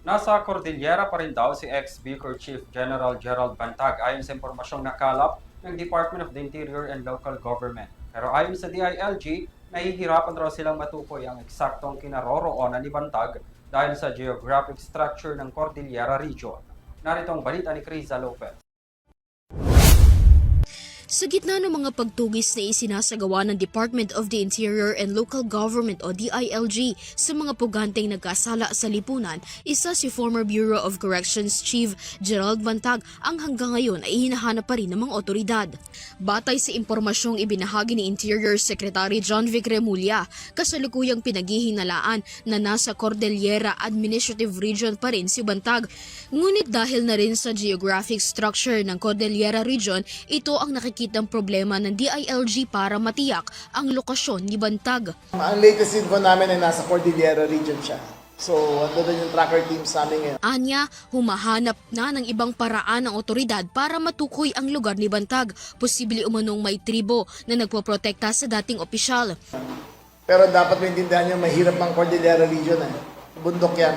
Nasa Cordillera pa rin daw si ex-Bicol Chief General Gerald Bantag ayon sa impormasyong nakalap ng Department of the Interior and Local Government. Pero ayon sa DILG, nahihirapan raw silang matukoy ang eksaktong kinaroroonan ni Bantag dahil sa geographic structure ng Cordillera Region. Narito ang balita ni Criza Lopez. Sa gitna ng mga pagtugis na isinasagawa ng Department of the Interior and Local Government o DILG sa mga puganteng nagkasala sa lipunan, isa si former Bureau of Corrections Chief Gerald Bantag ang hanggang ngayon ay hinahanap pa rin ng mga otoridad. Batay sa impormasyong ibinahagi ni Interior Secretary John Vic Remulla, kasalukuyang pinaghihinalaan na nasa Cordillera Administrative Region pa rin si Bantag. Ngunit dahil na rin sa geographic structure ng Cordillera Region, ito ang nakikitang problema ng DILG para matiyak ang lokasyon ni Bantag. Ang latest info namin ay nasa Cordillera Region siya. So, ando doon yung tracker teams namin ngayon. Anya, humahanap na ng ibang paraan ng otoridad para matukoy ang lugar ni Bantag. Posible umanong may tribo na nagpoprotekta sa dating opisyal. Pero dapat maintindihan nyo, mahirap ang Cordillera Region. Bundok yan.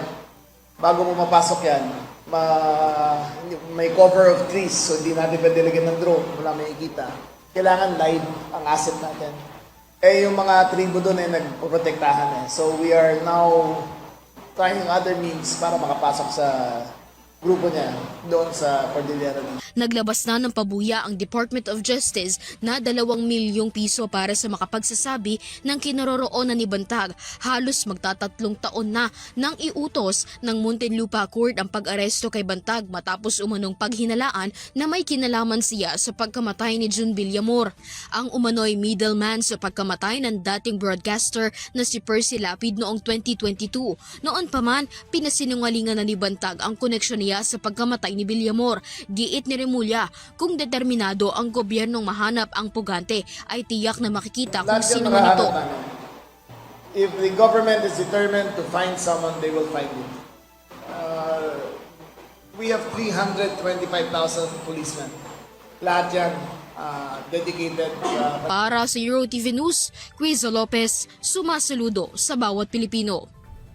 Bago mo mapasok yan, may cover of trees, so hindi natin pwede lagyan ng drone, wala makikita. Kailangan live ang asset natin. Yung mga tribo doon ay nagpoprotektahan. So we are now trying other means para makapasok sa grupo niya doon sa Cordillera. Naglabas na ng pabuya ang Department of Justice na 2 milyong piso para sa makapagsasabi ng kinaroroonan ni Bantag. Halos magtatatlong taon na nang iutos ng Muntinlupa Court ang pag-aresto kay Bantag matapos umanong paghinalaan na may kinalaman siya sa pagkamatay ni June Villamor. Ang umano'y middleman sa pagkamatay ng dating broadcaster na si Percy Lapid noong 2022. Noon pa man, pinasinungalingan na ni Bantag ang koneksyon niya sa pagkamatay ni Villamor. Giit ni Remulla, kung determinado ang gobyernong mahanap ang pugante, ay tiyak na makikita kung sino man ito. If the government is determined to find someone, they will find him. We have 325,000 policemen. Lahat yan dedicated. Para sa EuroTV News, Criza Lopez, sumasaludo sa bawat Pilipino.